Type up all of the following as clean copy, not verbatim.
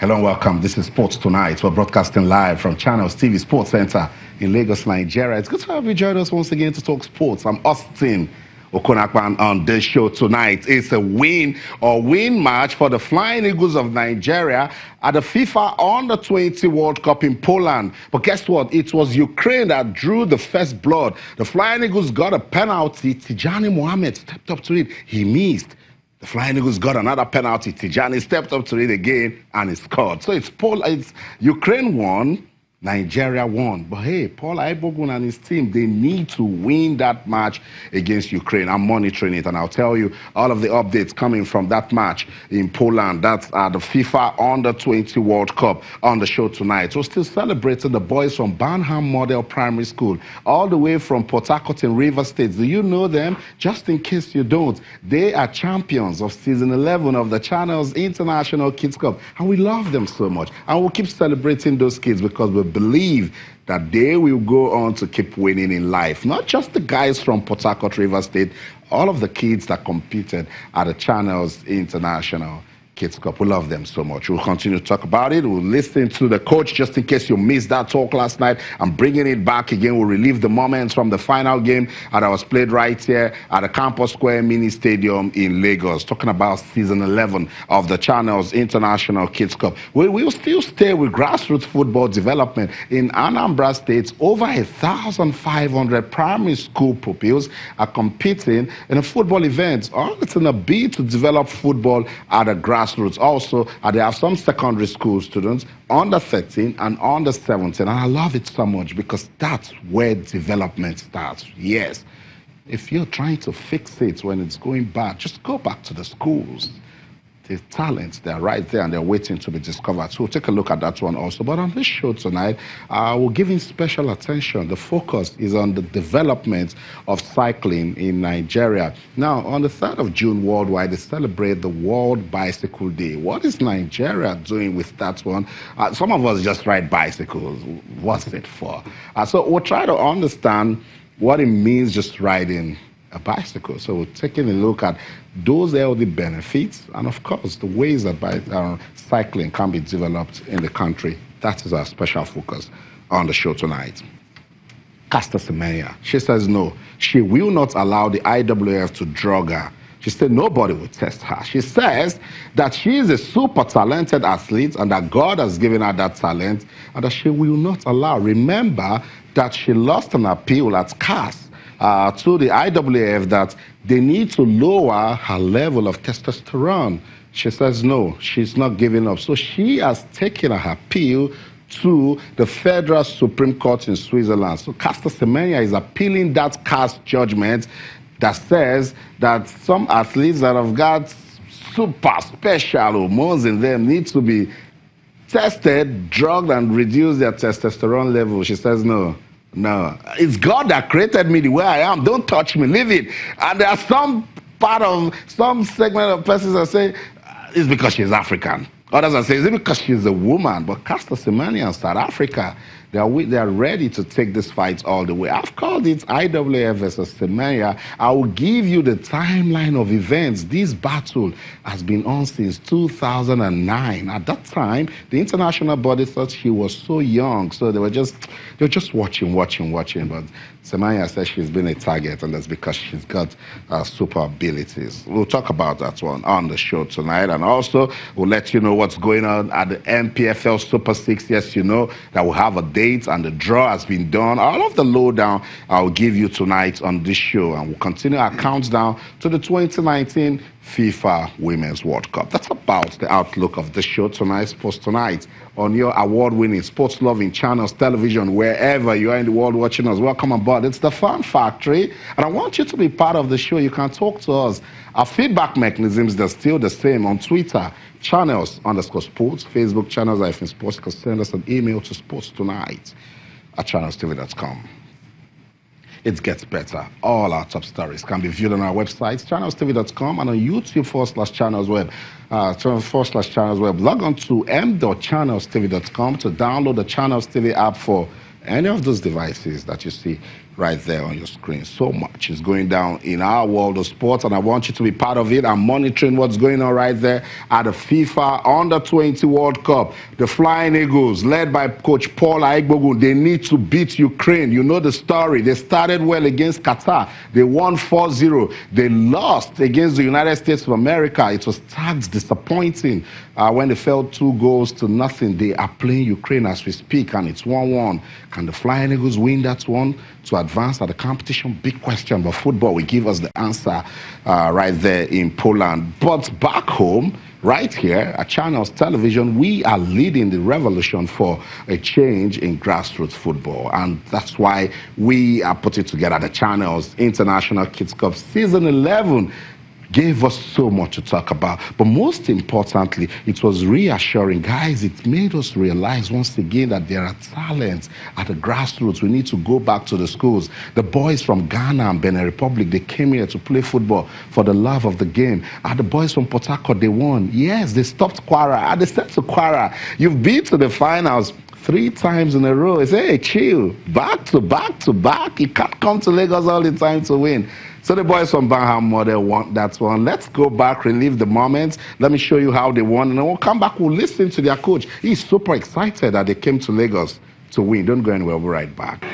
Hello and welcome. This is Sports Tonight. We're broadcasting live from Channels TV Sports Center in Lagos, Nigeria. It's good to have you join us once again to talk sports. I'm Austin Okonakpan on this show tonight. It's a win match for the Flying Eagles of Nigeria at the FIFA Under-20 World Cup in Poland. But guess what? It was Ukraine that drew the first blood. The Flying Eagles got a penalty. Tijani Mohammed stepped up to it. He missed. The Flying Eagles got another penalty. Tijani stepped up to it again and he scored. So it's Ukraine won, Nigeria won. But hey, Paul Aibogun and his team, they need to win that match against Ukraine. I'm monitoring it, and I'll tell you all of the updates coming from that match in Poland. That's at the FIFA Under-20 World Cup on the show tonight. We're still celebrating the boys from Barnham Model Primary School, all the way from Port Harcourt in Rivers State. Do you know them? Just in case you don't, they are champions of season 11 of the Channels International Kids Cup, and we love them so much. And we'll keep celebrating those kids because we believe that they will go on to keep winning in life. Not just the guys from Port Harcourt, River State, all of the kids that competed at the Channels International Kids Cup. We love them so much. We'll continue to talk about it. We'll listen to the coach just in case you missed that talk last night. I'm bringing it back again. We'll relive the moments from the final game that was played right here at the Campus Square Mini Stadium in Lagos, talking about season 11 of the Channels International Kids Cup. We will still stay with grassroots football development. In Anambra State, over 1,500 primary school pupils are competing in a football event. All it's in a bid to develop football at a grassroots. Also, they have some secondary school students, under 13 and under 17. And I love it so much because that's where development starts. Yes. If you're trying to fix it when it's going bad, just go back to the schools. The talents, they're right there and they're waiting to be discovered. So we'll take a look at that one also. But on this show tonight, we're giving special attention. The focus is on the development of cycling in Nigeria. Now, on the 3rd of June worldwide, they celebrate the World Bicycle Day. What is Nigeria doing with that one? Some of us just ride bicycles. What's it for? So we'll try to understand what it means just riding a bicycle. So we're taking a look at those healthy benefits and, of course, the ways that cycling can be developed in the country. That is our special focus on the show tonight. Caster Semenya, she says no. She will not allow the IAAF to drug her. She said nobody will test her. She says that she is a super talented athlete and that God has given her that talent and that she will not allow. Remember that she lost an appeal at CAS to the IAAF that they need to lower her level of testosterone. She says no, she's not giving up. So she has taken her appeal to the Federal Supreme Court in Switzerland. So Caster Semenya is appealing that CAS judgment that says that some athletes that have got super special hormones in them need to be tested, drugged, and reduce their testosterone level. She says no. No, it's God that created me the way I am. Don't touch me, leave it. And there are some segment of persons that say it's because she's African. Others are saying it's because she's a woman. But Caster Semenya in South Africa, they are ready to take this fight all the way. I've called it IAAF versus Semenya. I will give you the timeline of events. This battle has been on since 2009. At that time, the international body thought she was so young, so they were just watching. But Semenya says she's been a target, and that's because she's got super abilities. We'll talk about that one on the show tonight, and also we'll let you know what's going on at the MPFL Super 6. Yes, you know that we'll have a date and the draw has been done. All of the lowdown I'll give you tonight on this show, and we'll continue our countdown to the 2019 FIFA Women's World Cup. That's about the outlook of the show tonight, Sports Tonight, on your award-winning, sports-loving channels, television, wherever you are in the world watching us. Welcome aboard. It's the Fun Factory, and I want you to be part of the show. You can talk to us. Our feedback mechanisms, they're still the same on Twitter, channels_sports, Facebook channels-sports. You can send us an email to sportstonight@channelstv.com. It gets better. All our top stories can be viewed on our website, channelstv.com, and on YouTube /channelsweb. /channelsweb. Log on to m.channelstv.com to download the Channels TV app for any of those devices that you see right there on your screen. So much is going down in our world of sports, and I want you to be part of it. I'm monitoring what's going on right there at the FIFA Under-20 World Cup. The Flying Eagles, led by Coach Paul Aigbogun, they need to beat Ukraine. You know the story. They started well against Qatar. They won 4-0. They lost against the United States of America. It was tagged disappointing when they fell 2-0. They are playing Ukraine as we speak, and it's 1-1. Can the Flying Eagles win that one to advance at the competition? Big question, but football will give us the answer right there in Poland. But back home, right here at Channels Television, we are leading the revolution for a change in grassroots football. And that's why we are putting together the Channels International Kids Cup Season 11. Gave us so much to talk about. But most importantly, it was reassuring. Guys, it made us realize once again that there are talents at the grassroots. We need to go back to the schools. The boys from Ghana and Benin Republic, they came here to play football for the love of the game. And the boys from Port Harcourt, they won. Yes, they stopped Kwara. And they stepped to Kwara. You've been to the finals 3 times in a row. It's, hey, chill. Back to back to back. You can't come to Lagos all the time to win. So the boys from Banham Model won that one. Let's go back, relive the moments. Let me show you how they won. And then we'll come back, we'll listen to their coach. He's super excited that they came to Lagos to win. Don't go anywhere, we'll be right back.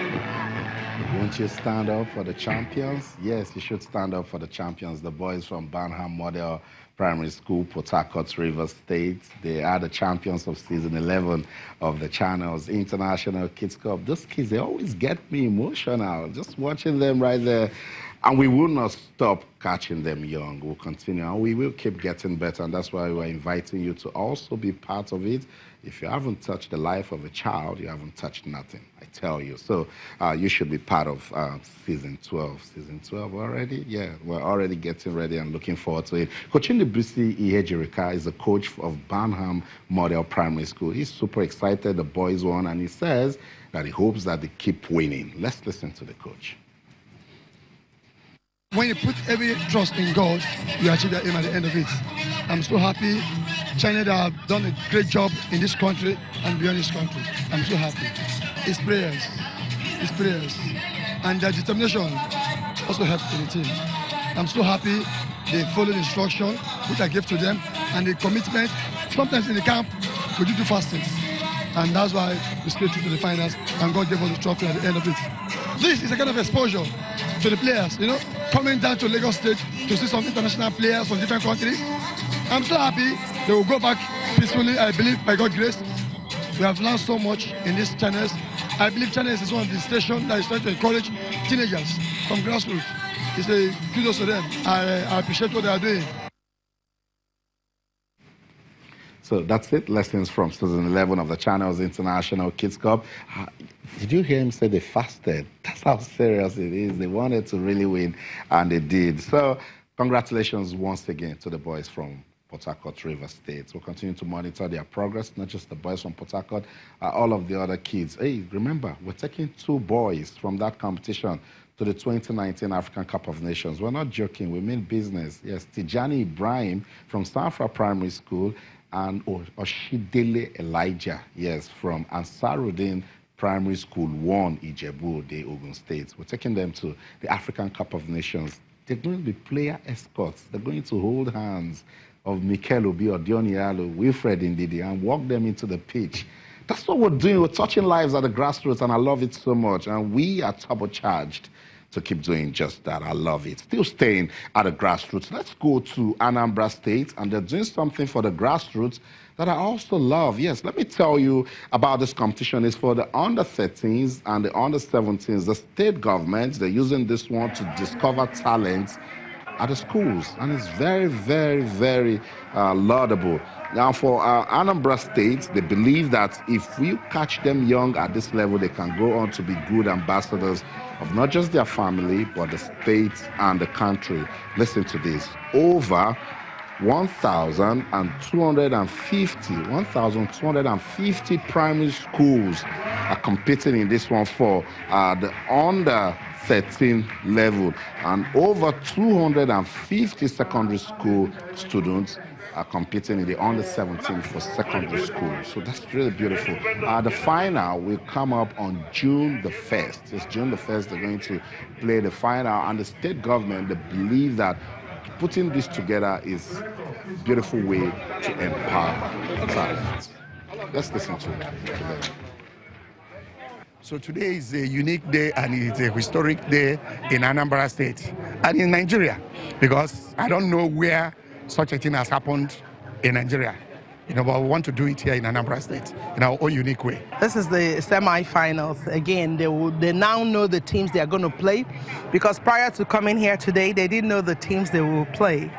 Won't you stand up for the champions? Yes, you should stand up for the champions. The boys from Banham Model Primary School, Port Harcourt, Rivers State. They are the champions of season 11 of the Channels International Kids Cup. Those kids, they always get me emotional. Just watching them right there. And we will not stop catching them young. We'll continue, and we will keep getting better. And that's why we're inviting you to also be part of it. If you haven't touched the life of a child, you haven't touched nothing, I tell you. So you should be part of season 12. Season 12 already? Yeah, we're already getting ready and looking forward to it. Coach Ndebisi Ihejirika is the coach of Banham Model Primary School. He's super excited. The boys won, and he says that he hopes that they keep winning. Let's listen to the coach. When you put every trust in God, you achieve your aim at the end of it. I'm so happy. China have done a great job in this country and beyond this country. I'm so happy. It's prayers. It's prayers. And their determination also helped the team. I'm so happy they followed the instruction which I gave to them and the commitment. Sometimes in the camp, we do fastings. And that's why we stayed through to the finals and God gave us the trophy at the end of it. This is a kind of exposure to the players, you know, coming down to Lagos State to see some international players from different countries. I'm so happy they will go back peacefully. I believe by God's grace, we have learned so much in these channels. I believe channels is one of the stations that is trying to encourage teenagers from grassroots. It's a kudos to them. I appreciate what they are doing. So that's it. Lessons from season 11 of the Channels International Kids Cup. Did you hear him say they fasted? That's how serious it is. They wanted to really win, and they did. So congratulations once again to the boys from Port Harcourt, Rivers State. We'll continue to monitor their progress, not just the boys from Port Harcourt, all of the other kids. Hey, remember, we're taking 2 boys from that competition to the 2019 African Cup of Nations. We're not joking. We mean business. Yes, Tijani Ibrahim from Sanfra Primary School and Oshidele Elijah, yes, from Ansarudin Primary School 1, Ijebu-Ode, Ogun State. We're taking them to the African Cup of Nations. They're going to be player escorts. They're going to hold hands of Mikel Obi, Odion Yalo, Wilfred Ndidi, and walk them into the pitch. That's what we're doing. We're touching lives at the grassroots, and I love it so much. And we are turbocharged to keep doing just that. I love it. Still staying at the grassroots. Let's go to Anambra State, and they're doing something for the grassroots that I also love. Yes, let me tell you about this competition. It's for the under-13s and the under-17s. The state government, they're using this one to discover talents at the schools, and it's very, very, very laudable. Now, for Anambra State, they believe that if we catch them young at this level, they can go on to be good ambassadors of not just their family, but the state and the country. Listen to this. Over 1,250 primary schools are competing in this one for the under 13 level, and over 250 secondary school students are competing in the under-17 for secondary school. So that's really beautiful. The final will come up on June the 1st. It's June the 1st they're going to play the final, and the state government, they believe that putting this together is a beautiful way to empower talent. Let's listen to it. So today is a unique day and it's a historic day in Anambra State and in Nigeria, because I don't know where such a thing has happened in Nigeria. But we want to do it here in Anambra State in our own unique way. This is the semi-finals. Again, they now know the teams they are going to play, because prior to coming here today, they didn't know the teams they will play.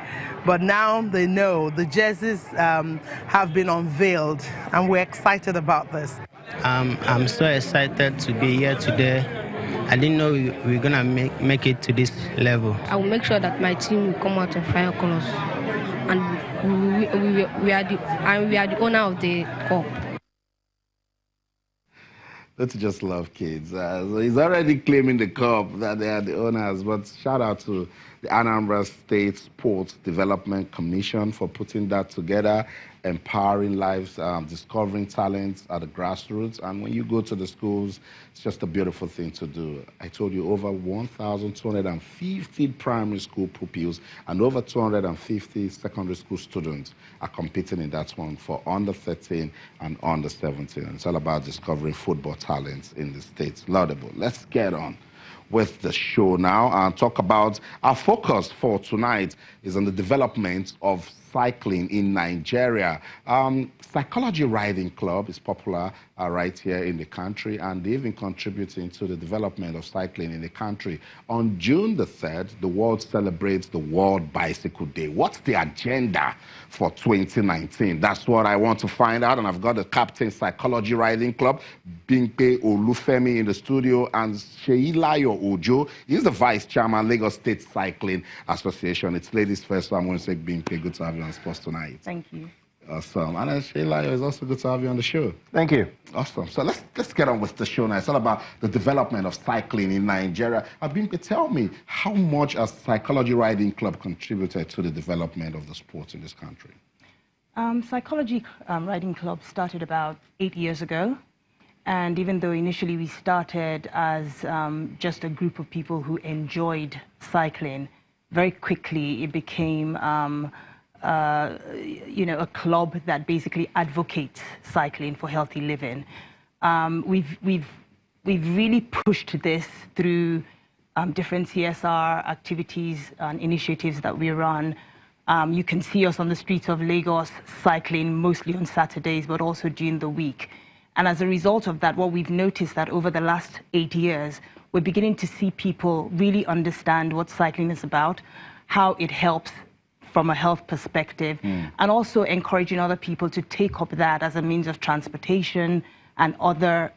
But now they know. The jerseys have been unveiled, and we're excited about this. I'm so excited to be here today. I didn't know we were gonna make it to this level. I will make sure that my team will come out in fire colors, and we are the owner of the cup. Don't you just love kids? So he's already claiming the cup, that they are the owners. But shout out to the Anambra State Sports Development Commission for putting that together, empowering lives, discovering talents at the grassroots. And when you go to the schools, it's just a beautiful thing to do. I told you, over 1,250 primary school pupils and over 250 secondary school students are competing in that one for under 13 and under 17. And it's all about discovering football talents in the States. Laudable. Let's get on with the show now and talk about our focus for tonight is on the development of cycling in Nigeria. Cycology Riding Club is popular right here in the country, and they've been contributing to the development of cycling in the country. On June the 3rd, the world celebrates the World Bicycle Day. What's the agenda for 2019? That's what I want to find out, and I've got the captain, Cycology Riding Club, Bimpe Olufemi, in the studio, and Sheilayo Ojo. He's the vice chairman, Lagos State Cycling Association. It's ladies first, so I'm going to say, Bimpe, good to have you on Sports Tonight. Thank you. Awesome. And Sheilayo, it's also good to have you on the show. Thank you. Awesome. So let's get on with the show now. It's all about the development of cycling in Nigeria. Bimpe, tell me, how much has Cycology Riding Club contributed to the development of the sports in this country? Cycology Riding Club started about 8 years ago. And even though initially we started as just a group of people who enjoyed cycling, very quickly it became a club that basically advocates cycling for healthy living. We've really pushed this through different CSR activities and initiatives that we run. You can see us on the streets of Lagos cycling mostly on Saturdays, but also during the week. And as a result of that, what we've noticed that over the last 8 years, we're beginning to see people really understand what cycling is about, how it helps from a health perspective, and also encouraging other people to take up that as a means of transportation and other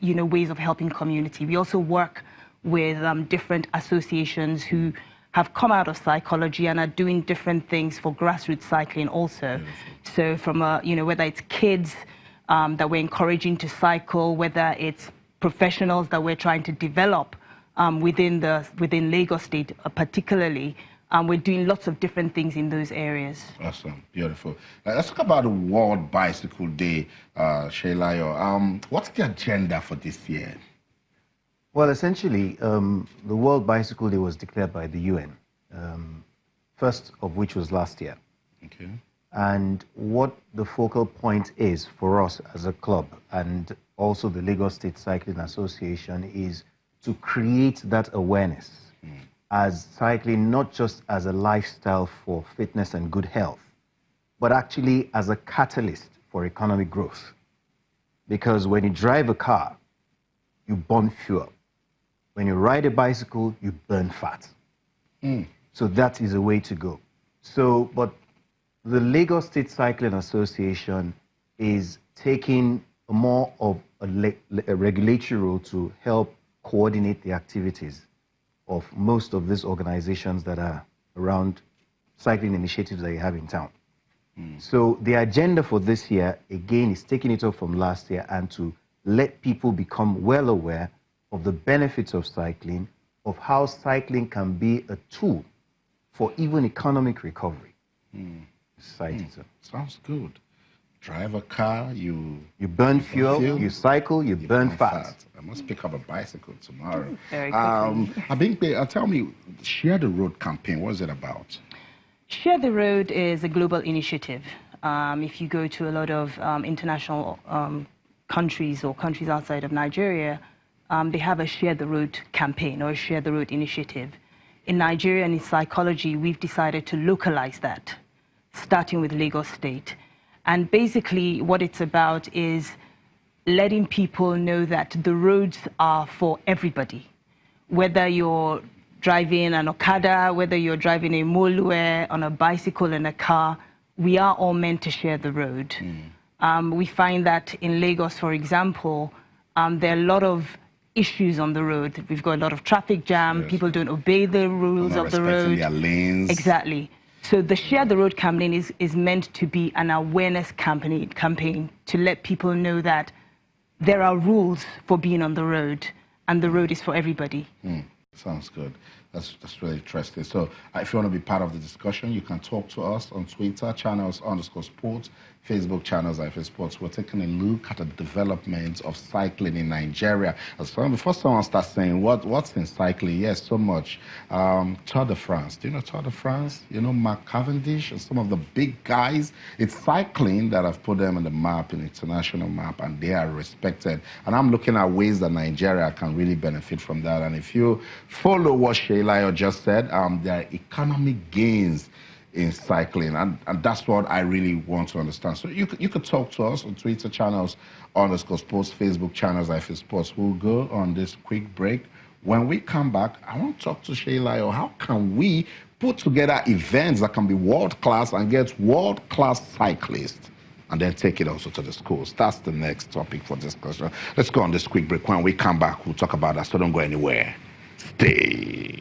ways of helping community. We also work with different associations who have come out of Cycology and are doing different things for grassroots cycling also. So from whether it's kids that we're encouraging to cycle, whether it's professionals that we're trying to develop within Lagos State particularly. We're doing lots of different things in those areas. Awesome, beautiful. Let's talk about the World Bicycle Day, Sheilayo. What's the agenda for this year? Well, essentially, the World Bicycle Day was declared by the UN, first of which was last year. Okay. And what the focal point is for us as a club and also the Lagos State Cycling Association is to create that awareness as cycling not just as a lifestyle for fitness and good health, but actually as a catalyst for economic growth. Because when you drive a car, you burn fuel. When you ride a bicycle, you burn fat. So that is a way to go. So, but the Lagos State Cycling Association is taking more of a regulatory role to help coordinate the activities of most of these organizations that are around cycling initiatives that you have in town. So the agenda for this year, again, is taking it up from last year and to let people become well aware of the benefits of cycling, of how cycling can be a tool for even economic recovery. society. Sounds good. Drive a car, you burn fuel, you cycle, you burn fat. I must pick up a bicycle tomorrow. Very quickly. Tell me, Share the Road campaign, what is it about? Share the Road is a global initiative. If you go to a lot of international countries or countries outside of Nigeria, they have a Share the Road campaign or a Share the Road initiative. In Nigeria and in Cycology, we've decided to localize that, starting with Lagos State. And basically what it's about is letting people know that the roads are for everybody. Whether you're driving an Okada, whether you're driving a Molue, on a bicycle, in a car, we are all meant to share the road. We find that in Lagos, for example, there are a lot of issues on the road. We've got a lot of traffic jam, people don't obey the rules of the road. Their lanes. Exactly. So the Share the Road campaign is meant to be an awareness campaign to let people know that there are rules for being on the road, and the road is for everybody. Sounds good. That's really interesting. So if you want to be part of the discussion, you can talk to us on Twitter, channels_sports, Facebook channels, IFA Sports. We're taking a look at the development of cycling in Nigeria. Before someone starts saying, what's in cycling? Yes, so much. Tour de France. Do you know Tour de France? You know Mark Cavendish and some of the big guys. It's cycling that have put them on the map, an international map, and they are respected. And I'm looking at ways that Nigeria can really benefit from that. And if you follow what Sheila just said, there are economic gains in cycling, and that's what I really want to understand. So you could talk to us on Twitter channels, _sports, Facebook channels, IFA Sports. We'll go on this quick break. When we come back, I want to talk to Sheila. How can we put together events that can be world-class and get world-class cyclists, and then take it also to the schools? That's the next topic for discussion. Let's go on this quick break. When we come back, we'll talk about that, so don't go anywhere. Stay.